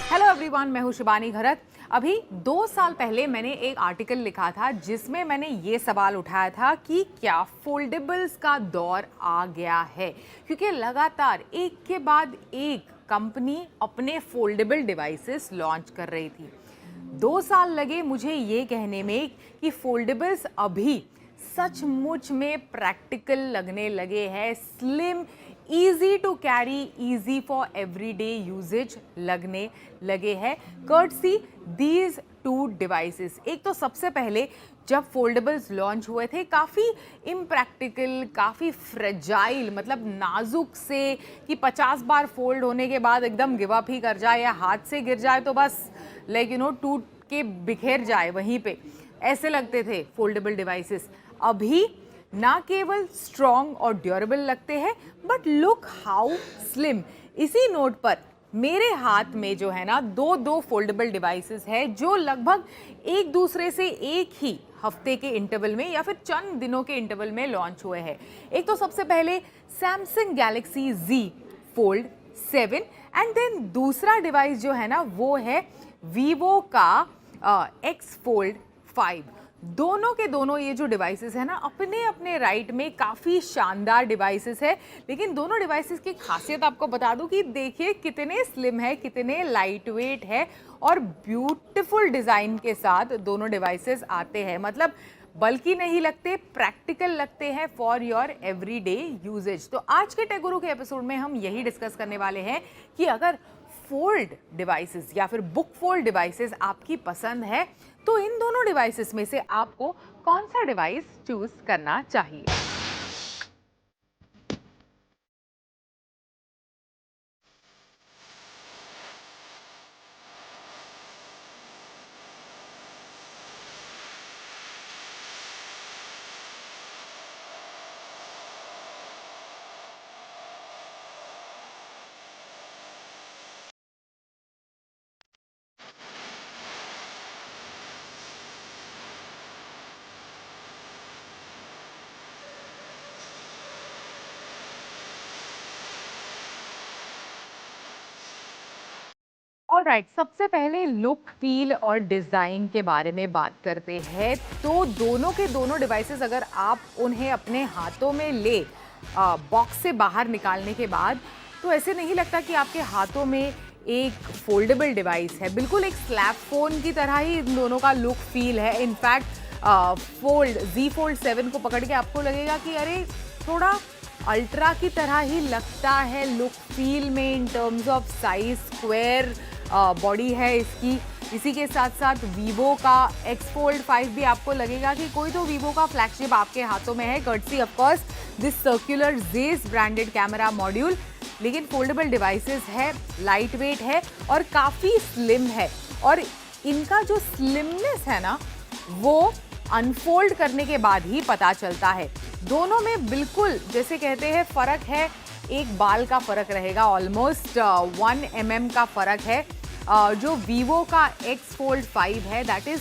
Hello everyone, मैं हूं शिबानी घरत। अभी 2 साल पहले मैंने एक आर्टिकल लिखा था जिसमें मैंने ये सवाल उठाया था कि क्या फोल्डेबल्स का दौर आ गया है, क्योंकि लगातार एक के बाद एक कंपनी अपने फोल्डेबल डिवाइसेस लॉन्च कर रही थी। 2 साल लगे मुझे ये कहने में कि फोल्डेबल्स अभी सचमुच में प्रैक्टिकल लगने लगे हैं, slim, easy to carry, easy for everyday usage लगने लगे हैं courtesy these two devices। एक तो सबसे पहले जब फोल्डेबल्स लॉन्च हुए थे काफ़ी इम्प्रैक्टिकल, काफ़ी फ्रेजाइल, मतलब नाजुक से कि 50 बार फोल्ड होने के बाद एकदम गिव अप ही कर जाए या हाथ से गिर जाए तो बस टूट के बिखेर जाए वहीं पे, ऐसे लगते थे फोल्डेबल डिवाइसेस। अभी ना केवल स्ट्रॉन्ग और ड्यूरेबल लगते हैं बट लुक हाउ स्लिम। इसी नोट पर मेरे हाथ में जो है ना दो फोल्डेबल डिवाइसेस है जो लगभग एक दूसरे से एक ही हफ्ते के इंटरवल में या फिर चंद दिनों के इंटरवल में लॉन्च हुए हैं। एक तो सबसे पहले Samsung Galaxy Z Fold 7 and then दूसरा डिवाइस जो है ना वो है वीवो का X Fold 5। दोनों के दोनों ये जो डिवाइसेस है ना अपने अपने राइट में काफ़ी शानदार डिवाइसेस है, लेकिन दोनों डिवाइसेस की खासियत आपको बता दूं कि देखिए कितने स्लिम है, कितने लाइट वेट है और ब्यूटीफुल डिज़ाइन के साथ दोनों डिवाइसेस आते हैं। मतलब बल्कि नहीं लगते, प्रैक्टिकल लगते हैं फॉर योर एवरीडे यूजेज। तो आज के टेक गुरु के एपिसोड में हम यही डिस्कस करने वाले हैं कि अगर फोल्ड डिवाइसेस या फिर बुक फोल्ड डिवाइसेस आपकी पसंद है तो इन दोनों डिवाइसेस में से आपको कौन सा डिवाइस चूज करना चाहिए। ऑलराइट, सबसे पहले लुक, फील और डिज़ाइन के बारे में बात करते हैं। तो दोनों के दोनों डिवाइसेस अगर आप उन्हें अपने हाथों में ले बॉक्स से बाहर निकालने के बाद तो ऐसे नहीं लगता कि आपके हाथों में एक फोल्डेबल डिवाइस है। बिल्कुल एक स्लैब फोन की तरह ही इन दोनों का लुक फील है। इनफैक्ट Z Fold 7 को पकड़ के आपको लगेगा कि अरे थोड़ा अल्ट्रा की तरह ही लगता है लुक फील में, इन terms of size, square body है इसकी। इसी के साथ साथ वीवो का X Fold 5 भी आपको लगेगा कि कोई तो वीवो का फ्लैगशिप आपके हाथों में है, courtesy of course this circular Zeiss branded camera module. लेकिन फोल्डेबल डिवाइसेस है, लाइट वेट है और काफ़ी स्लिम है। और इनका जो स्लिमनेस है ना वो अनफोल्ड करने के बाद ही पता चलता है। दोनों में बिल्कुल जैसे कहते हैं फ़र्क है, एक बाल का फ़र्क रहेगा, ऑलमोस्ट 1 mm का फ़र्क है। जो वीवो का X Fold 5 है दैट इज़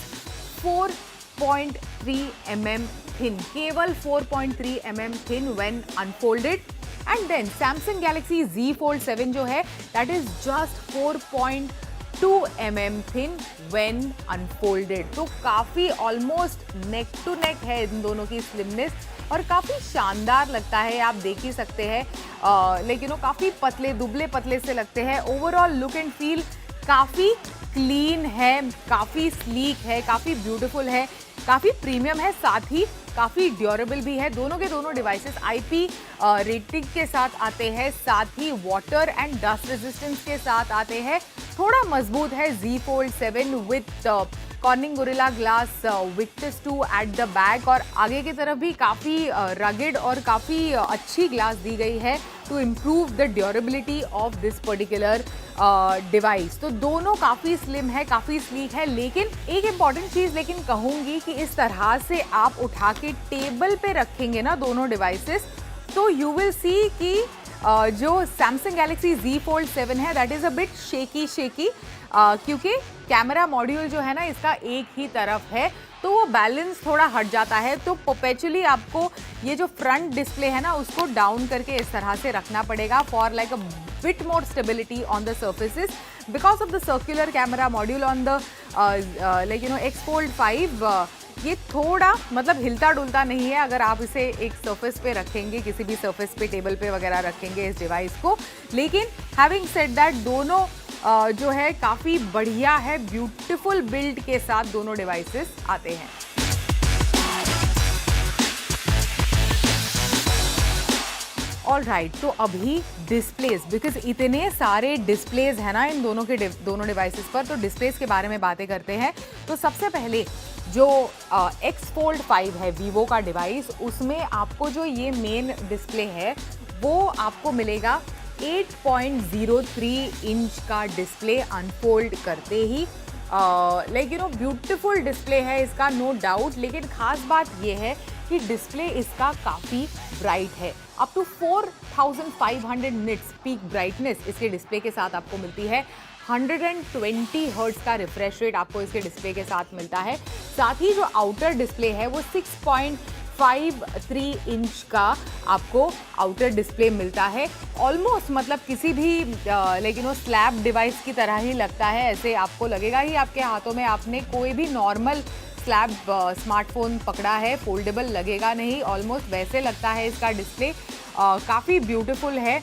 4.3 mm थिन, केवल 4.3 mm thin when unfolded. And then Samsung Galaxy Z Fold 7 जो है that is just 4.2 mm thin when unfolded. तो काफ़ी ऑलमोस्ट नेक टू नेक है इन दोनों की स्लिमनेस और काफ़ी शानदार लगता है, आप देख ही सकते हैं। लेकिन वो काफ़ी पतले, दुबले पतले से लगते हैं। ओवरऑल लुक एंड फील काफ़ी क्लीन है, काफ़ी स्लीक है, काफ़ी ब्यूटीफुल है, काफ़ी प्रीमियम है, साथ ही काफ़ी ड्यूरेबल भी है। दोनों के दोनों डिवाइसेस IP रेटिंग के साथ आते हैं, साथ ही वाटर एंड डस्ट रेजिस्टेंस के साथ आते हैं। थोड़ा मजबूत है Z Fold 7 with cornering gorilla glass Victus 2 at the back, और आगे की तरफ भी काफ़ी रगेड और काफ़ी अच्छी ग्लास दी गई है to improve the durability of this particular device. तो दोनों काफ़ी स्लिम है, काफ़ी स्लीक है। लेकिन एक इम्पॉर्टेंट चीज़ लेकिन कहूँगी कि इस तरह से आप उठा के टेबल पे रखेंगे ना दोनों डिवाइसेस तो यू विल सी कि जो सैमसंग गैलेक्सी Z Fold 7 है that is a bit shaky क्योंकि कैमरा मॉड्यूल जो है ना इसका एक ही तरफ है तो वो बैलेंस थोड़ा हट जाता है। तो परपेचुअली आपको ये जो फ्रंट डिस्प्ले है ना उसको डाउन करके इस तरह से रखना पड़ेगा for like a bit more stability on the surfaces because of the circular camera module on the X Fold 5. ये थोड़ा मतलब हिलता डुलता नहीं है अगर आप इसे एक सरफेस पे रखेंगे, किसी भी सरफेस पे, टेबल पे वगैरह रखेंगे इस डिवाइस को. लेकिन हैविंग सेड दैट, दोनों जो है काफ़ी बढ़िया है, ब्यूटीफुल बिल्ड के साथ दोनों डिवाइसेस आते हैं. ऑल राइट, तो अभी डिस्प्लेस, बिकॉज इतने सारे डिस्प्लेस है ना इन दोनों के दोनों डिवाइसेस पर, तो डिस्प्लेस के बारे में बातें करते हैं. तो सबसे पहले जो X Fold 5 है वीवो का डिवाइस, उसमें आपको जो ये मेन डिस्प्ले है वो आपको मिलेगा 8.03 इंच का डिस्प्ले अनफोल्ड करते ही. ब्यूटीफुल डिस्प्ले है इसका, नो डाउट. लेकिन खास बात ये है कि डिस्प्ले इसका काफ़ी ब्राइट है. Up to 4500 nits peak brightness इसके डिस्प्ले के साथ आपको मिलती है. 120 हर्ट्ज का रिफ्रेश रेट आपको इसके डिस्प्ले के साथ मिलता है. साथ ही जो आउटर डिस्प्ले है वो 6.53 इंच का आपको आउटर डिस्प्ले मिलता है. ऑलमोस्ट मतलब किसी भी स्लैब डिवाइस की तरह ही लगता है. ऐसे आपको लगेगा ही आपके हाथों में आपने कोई भी नॉर्मल स्लैब स्मार्टफोन पकड़ा है, फोल्डेबल लगेगा नहीं, ऑलमोस्ट वैसे लगता है इसका डिस्प्ले. काफ़ी ब्यूटीफुल है.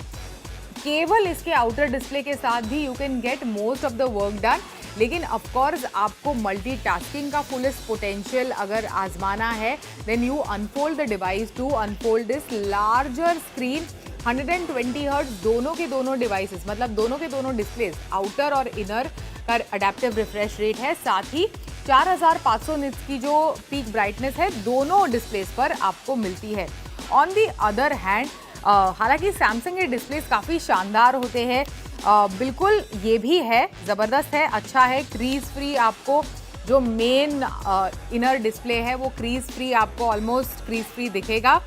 केवल इसके आउटर डिस्प्ले के साथ भी you can get most of the work done. लेकिन ऑफ कोर्स आपको मल्टीटास्किंग का फुलेस्ट पोटेंशियल अगर आजमाना है, then you unfold the device to unfold this larger screen. 120 hertz दोनों के दोनों डिवाइसेस, मतलब दोनों के दोनों डिस्प्लेस, आउटर और इनर का अडेप्टिव रिफ्रेश रेट है. साथ ही 4500 निट्स की जो पीक ब्राइटनेस है दोनों डिस्प्लेस पर आपको मिलती है. ऑन दी अदर हैंड, हालांकि सैमसंग के डिस्प्लेस काफ़ी शानदार होते हैं, बिल्कुल ये भी है, ज़बरदस्त है, अच्छा है. क्रीज फ्री आपको जो मेन इनर डिस्प्ले है वो क्रीज फ्री, आपको ऑलमोस्ट क्रीज फ्री दिखेगा.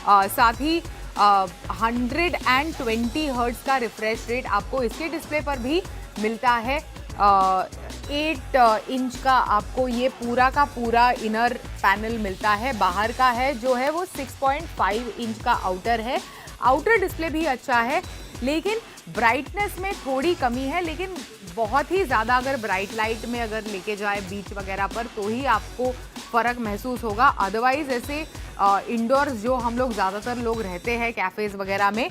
साथ ही 120 हर्ट्ज का रिफ्रेश रेट आपको इसके डिस्प्ले पर भी मिलता है. 8 इंच का आपको ये पूरा का पूरा इनर पैनल मिलता है. बाहर का है जो है वो 6.5 इंच का आउटर है. आउटर डिस्प्ले भी अच्छा है, लेकिन ब्राइटनेस में थोड़ी कमी है. लेकिन बहुत ही ज़्यादा अगर ब्राइट लाइट में अगर लेके जाए बीच वगैरह पर तो ही आपको फ़र्क महसूस होगा. अदरवाइज ऐसे इंडोर्स जो हम लोग ज़्यादातर लोग रहते हैं कैफ़ेज़ वगैरह में,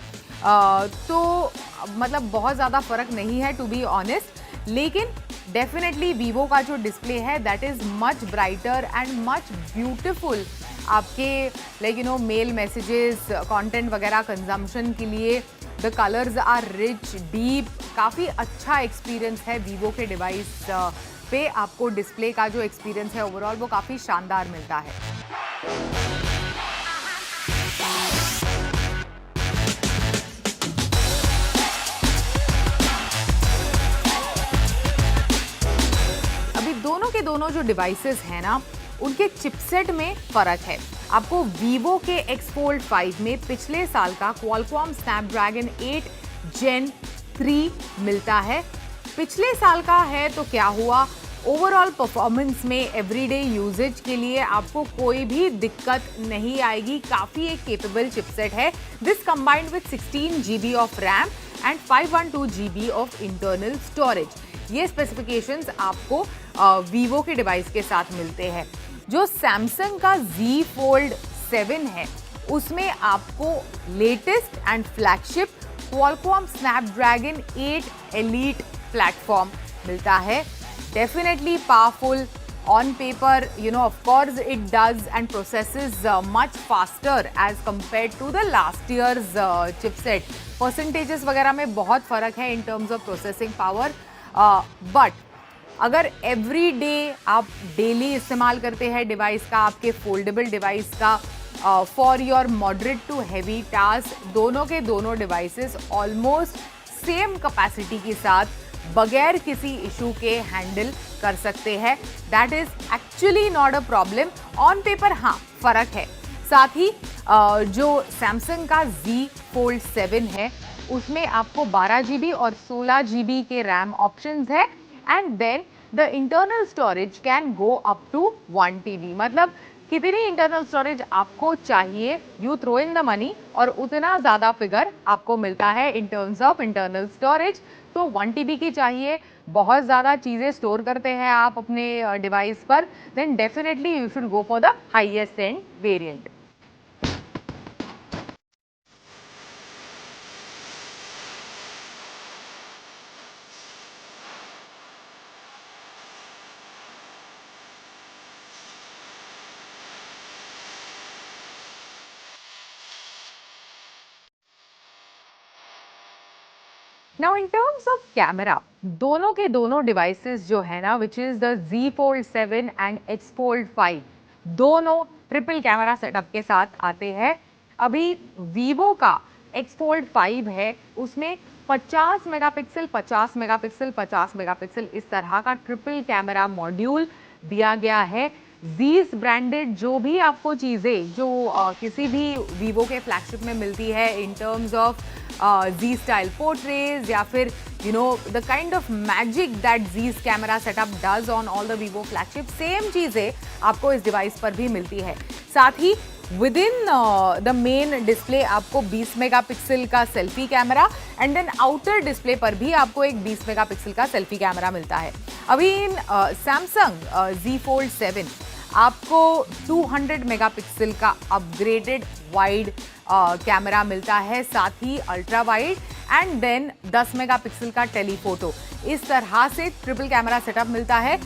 तो मतलब बहुत ज़्यादा फ़र्क नहीं है टू बी ऑनेस्ट. लेकिन डेफिनेटली वीवो का जो डिस्प्ले है that is much brighter and much beautiful. आपके मेल मैसेजेस, कंटेंट वगैरह कंजम्पशन के लिए the colours are rich, deep. काफ़ी अच्छा एक्सपीरियंस है वीवो के डिवाइस पे. आपको डिस्प्ले का जो एक्सपीरियंस है ओवरऑल वो काफ़ी शानदार मिलता है. दोनों के दोनों जो डिवाइसेस हैं ना, उनके चिपसेट में फ़र्क है. आपको वीवो के X Fold 5 में पिछले साल का Qualcomm Snapdragon 8 Gen 3 मिलता है. पिछले साल का है तो क्या हुआ, ओवरऑल परफॉर्मेंस में एवरीडे यूजेज के लिए आपको कोई भी दिक्कत नहीं आएगी. काफ़ी एक केपेबल चिपसेट है. This combined with 16 GB of RAM and 512 GB of internal storage. ये स्पेसिफिकेशंस आपको वीवो के डिवाइस के साथ मिलते हैं. जो सैमसंग का Z Fold 7 है उसमें आपको latest and flagship Qualcomm Snapdragon 8 Elite platform मिलता है. Definitely powerful. On paper, of course it does and processes much faster as compared to the last year's chipset. Percentages वगैरह में बहुत फ़र्क है in terms of processing power. But अगर every day आप daily इस्तेमाल करते हैं डिवाइस का, आपके फोल्डेबल डिवाइस का, for your moderate to heavy task, दोनों के दोनों डिवाइसेस ऑलमोस्ट सेम कैपेसिटी के साथ बगैर किसी इशू के हैंडल कर सकते हैं. That is actually not a problem. On paper हाँ फ़र्क है. साथ ही जो सैमसंग का Z Fold 7 है उसमें आपको 12 GB और 16 GB के रैम ऑप्शंस है. And then the internal storage can go up to 1 TB. मतलब कितनी इंटरनल स्टोरेज आपको चाहिए, you throw in the money और उतना ज़्यादा फिगर आपको मिलता है in terms of internal storage. तो 1 TB की चाहिए, बहुत ज़्यादा चीज़ें स्टोर करते हैं आप अपने डिवाइस पर, then definitely you should go for the highest end variant. Now in terms of camera, दोनों के दोनों डिवाइसेस जो है ना, which is the Z Fold 7 एंड X Fold 5, दोनों ट्रिपल कैमरा सेटअप के साथ आते हैं। अभी वीवो का X Fold 5 है, उसमें 50 मेगापिक्सल 50 मेगापिक्सल 50 मेगापिक्सल इस तरह का ट्रिपल कैमरा मॉड्यूल दिया गया है। जीस ब्रांडेड जो भी आपको चीज़ें जो किसी भी वीवो के फ्लैगशिप में मिलती है in terms of Z style portraits या फिर the kind of magic that Z's camera setup does on all the Vivo flagship, same चीज़ें आपको इस डिवाइस पर भी मिलती है। साथ ही with in the main display आपको 20 मेगापिक्सल का selfie camera and then outer display पर भी आपको एक 20 मेगापिक्सल का सेल्फी कैमरा मिलता है। अभी इन सैमसंग Z Fold 7 आपको 200 मेगापिक्सल का अपग्रेडेड वाइड कैमरा मिलता है, साथ ही ultra wide and then 10 megapixel का टेलीफोटो। इस तरह से ट्रिपल कैमरा सेटअप मिलता है।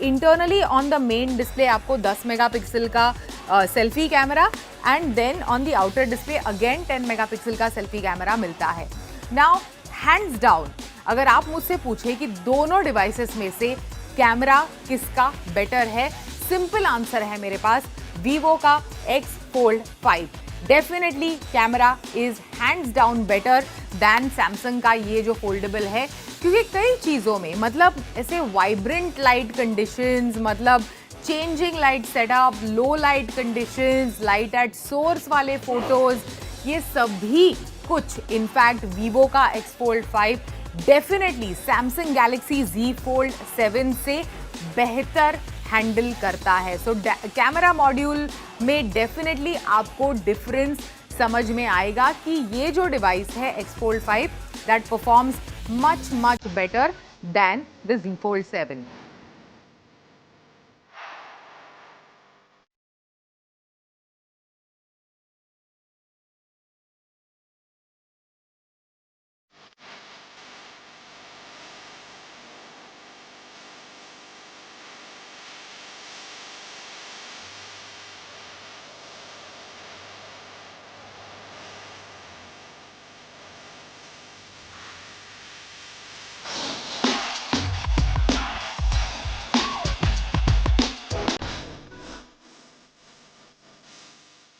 Internally on the main display आपको 10 मेगापिक्सल का selfie camera and then on the outer display again 10 megapixel का सेल्फी कैमरा मिलता है। नाउ हैंड्स डाउन अगर आप मुझसे पूछे कि दोनों डिवाइसेस में से कैमरा किसका बेटर है, सिंपल आंसर है मेरे पास, वीवो का X Fold 5। Definitely camera is hands down better than Samsung का ये जो फोल्डेबल है, क्योंकि कई चीज़ों में मतलब ऐसे वाइब्रेंट लाइट कंडीशंस, मतलब changing light setup, low light conditions, light at source वाले फोटोज, ये सभी कुछ इनफैक्ट वीवो का X Fold 5 definitely Samsung Galaxy Z Fold 7 से बेहतर हैंडल करता है। सो कैमरा मॉड्यूल में डेफिनेटली आपको डिफरेंस समझ में आएगा कि ये जो डिवाइस है X Fold 5 that performs much better than the Z Fold 7।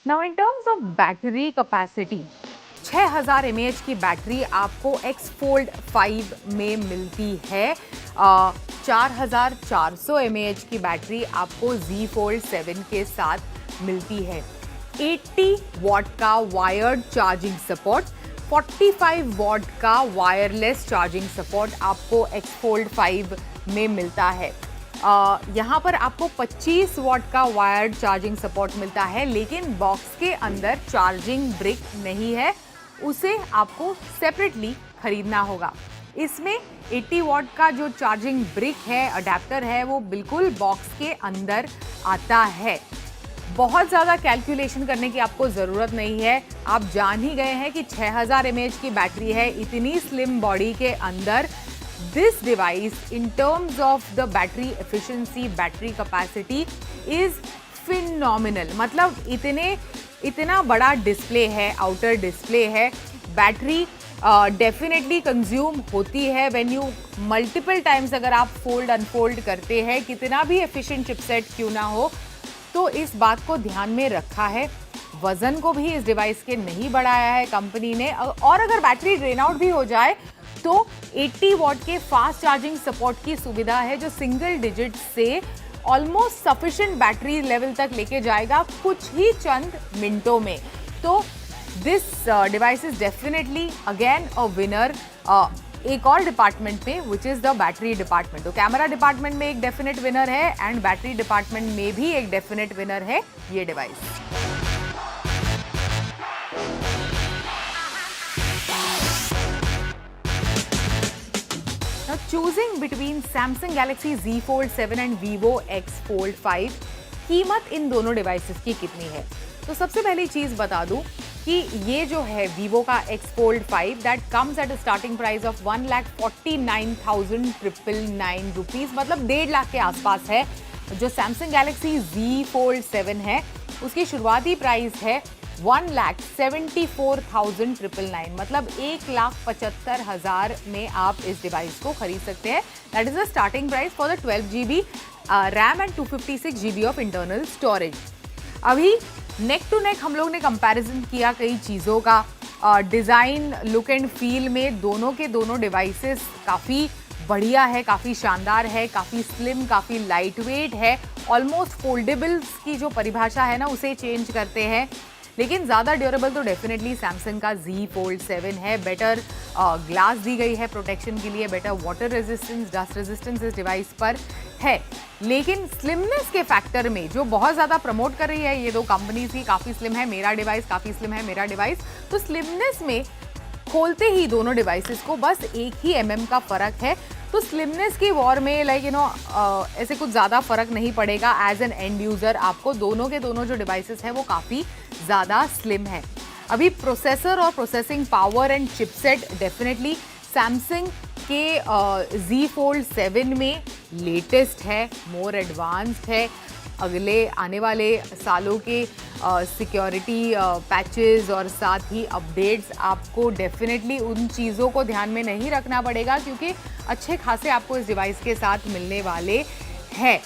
Now in terms of battery capacity, 6000 mAh की बैटरी आपको X Fold 5 में मिलती है। 4400 mAh की बैटरी आपको Z Fold 7 के साथ मिलती है। 80 वॉट का वायर्ड चार्जिंग सपोर्ट, 45 वॉट का वायरलेस चार्जिंग सपोर्ट आपको X Fold 5 में मिलता है। यहाँ पर आपको 25 वॉट का वायर्ड चार्जिंग सपोर्ट मिलता है, लेकिन बॉक्स के अंदर चार्जिंग ब्रिक नहीं है, उसे आपको सेपरेटली खरीदना होगा। इसमें 80 वॉट का जो चार्जिंग ब्रिक है, अडेप्टर है, वो बिल्कुल बॉक्स के अंदर आता है। बहुत ज़्यादा कैलकुलेशन करने की आपको ज़रूरत नहीं है, आप जान ही गए हैं कि 6000 mAh की बैटरी है, इतनी स्लिम बॉडी के अंदर this device in terms of the battery efficiency, battery capacity is phenomenal। मतलब इतना बड़ा डिस्प्ले है, आउटर डिस्प्ले है, बैटरी डेफिनेटली कंज्यूम होती है व्हेन यू मल्टीपल टाइम्स अगर आप फोल्ड अनफोल्ड करते हैं, कितना भी एफिशिएंट चिपसेट क्यों ना हो, तो इस बात को ध्यान में रखा है। वजन को भी इस डिवाइस के नहीं बढ़ाया है कंपनी ने, और अगर बैटरी ड्रेन आउट भी हो जाए तो 80 वॉट के फास्ट चार्जिंग सपोर्ट की सुविधा है, जो सिंगल डिजिट से ऑलमोस्ट सफिशिएंट बैटरी लेवल तक लेके जाएगा कुछ ही चंद मिनटों में। तो this device is definitely again a winner एक और डिपार्टमेंट में, which is the battery department. तो कैमरा डिपार्टमेंट में एक डेफिनेट विनर है एंड बैटरी डिपार्टमेंट में भी एक डेफिनेट विनर है ये device. Now choosing between Samsung Galaxy Z Fold 7 and Vivo X Fold 5, कीमत इन दोनों डिवाइसेस की कितनी है? तो सबसे पहली चीज बता दूं कि ये जो है Vivo का X Fold 5 that comes at a starting price of 1,49,999 rupees, मतलब 1.5 लाख के आसपास है। जो Samsung Galaxy Z Fold 7 है उसकी शुरुआती प्राइस है 1,74,999, मतलब 1,75,000 में आप इस डिवाइस को खरीद सकते हैं। That is the starting price for the 12 GB RAM and 256 GB of internal storage. अभी नेक टू नेक हम लोग ने कंपैरिजन किया कई चीज़ों का। डिज़ाइन, लुक एंड फील में दोनों के दोनों डिवाइसेस काफ़ी बढ़िया है, काफ़ी शानदार है, काफ़ी स्लिम, काफ़ी लाइट वेट है। ऑलमोस्ट फोल्डेबल्स की जो परिभाषा है ना उसे चेंज करते हैं, लेकिन ज़्यादा ड्यूरेबल तो डेफिनेटली सैमसंग का Z Fold 7 है। बेटर ग्लास दी गई है प्रोटेक्शन के लिए, better water resistance, dust resistance इस डिवाइस पर है। लेकिन स्लिमनेस के फैक्टर में जो बहुत ज़्यादा प्रमोट कर रही है ये दो कंपनीज ही, काफ़ी स्लिम है मेरा डिवाइस, काफ़ी स्लिम है मेरा डिवाइस, तो स्लिमनेस में खोलते ही दोनों डिवाइसेस को बस 1 ही mm का फ़र्क है। तो स्लिमनेस की वॉर में ऐसे कुछ ज़्यादा फ़र्क नहीं पड़ेगा एज एन एंड यूज़र आपको। दोनों के दोनों जो डिवाइसेस हैं वो काफ़ी ज़्यादा स्लिम है। अभी प्रोसेसर और processing power and chipset definitely Samsung के Z Fold 7 में लेटेस्ट है, मोर एडवांस्ड है। अगले आने वाले सालों के सिक्योरिटी पैचेस और साथ ही अपडेट्स आपको डेफिनेटली उन चीज़ों को ध्यान में नहीं रखना पड़ेगा, क्योंकि अच्छे खासे आपको इस डिवाइस के साथ मिलने वाले हैं।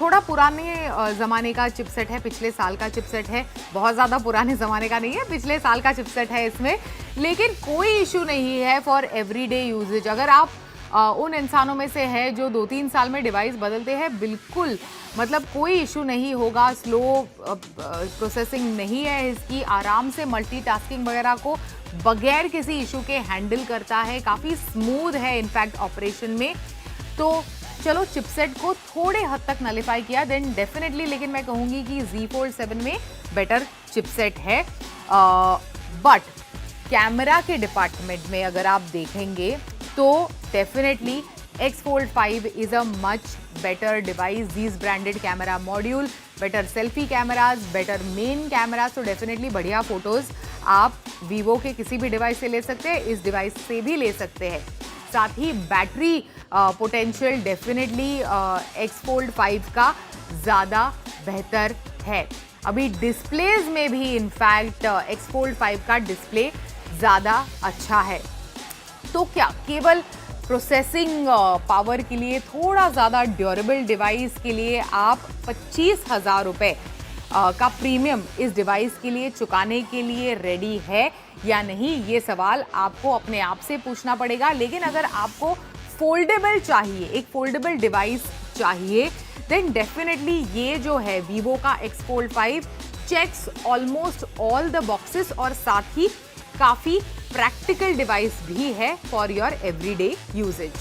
थोड़ा पुराने ज़माने का चिपसेट है, पिछले साल का चिपसेट है, बहुत ज़्यादा पुराने ज़माने का नहीं है, पिछले साल का चिपसेट है इसमें, लेकिन कोई इशू नहीं है फॉर एवरीडे यूजेज। अगर आप उन इंसानों में से है जो 2-3 साल में डिवाइस बदलते हैं, बिल्कुल मतलब कोई इशू नहीं होगा। स्लो प्रोसेसिंग नहीं है इसकी, आराम से मल्टीटास्किंग वगैरह को बगैर किसी इशू के हैंडल करता है, काफ़ी स्मूथ है इनफैक्ट ऑपरेशन में। तो चलो चिपसेट को थोड़े हद तक नलिफाई किया देन डेफिनेटली, लेकिन मैं कहूँगी कि Z Fold 7 में बेटर चिपसेट है। बट कैमरा के डिपार्टमेंट में अगर आप देखेंगे तो definitely X Fold 5 is a much better device. These branded camera module, better selfie cameras, better main cameras, तो डेफिनेटली बढ़िया फोटोज आप Vivo के किसी भी डिवाइस से ले सकते हैं, इस डिवाइस से भी ले सकते हैं। साथ ही battery potential definitely X Fold 5 का ज़्यादा बेहतर है। अभी डिस्प्लेज में भी इनफैक्ट X Fold 5 का डिस्प्ले ज़्यादा अच्छा है। तो क्या केवल प्रोसेसिंग पावर के लिए, थोड़ा ज़्यादा ड्यूरेबल डिवाइस के लिए आप 25,000 रुपये का प्रीमियम इस डिवाइस के लिए चुकाने के लिए रेडी है या नहीं, ये सवाल आपको अपने आप से पूछना पड़ेगा। लेकिन अगर आपको फोल्डेबल चाहिए, एक फोल्डेबल डिवाइस चाहिए, देन डेफिनेटली ये जो है Vivo का X Fold 5 checks almost all the boxes और साथ ही काफ़ी प्रैक्टिकल डिवाइस भी है फॉर योर एवरीडे यूजेज।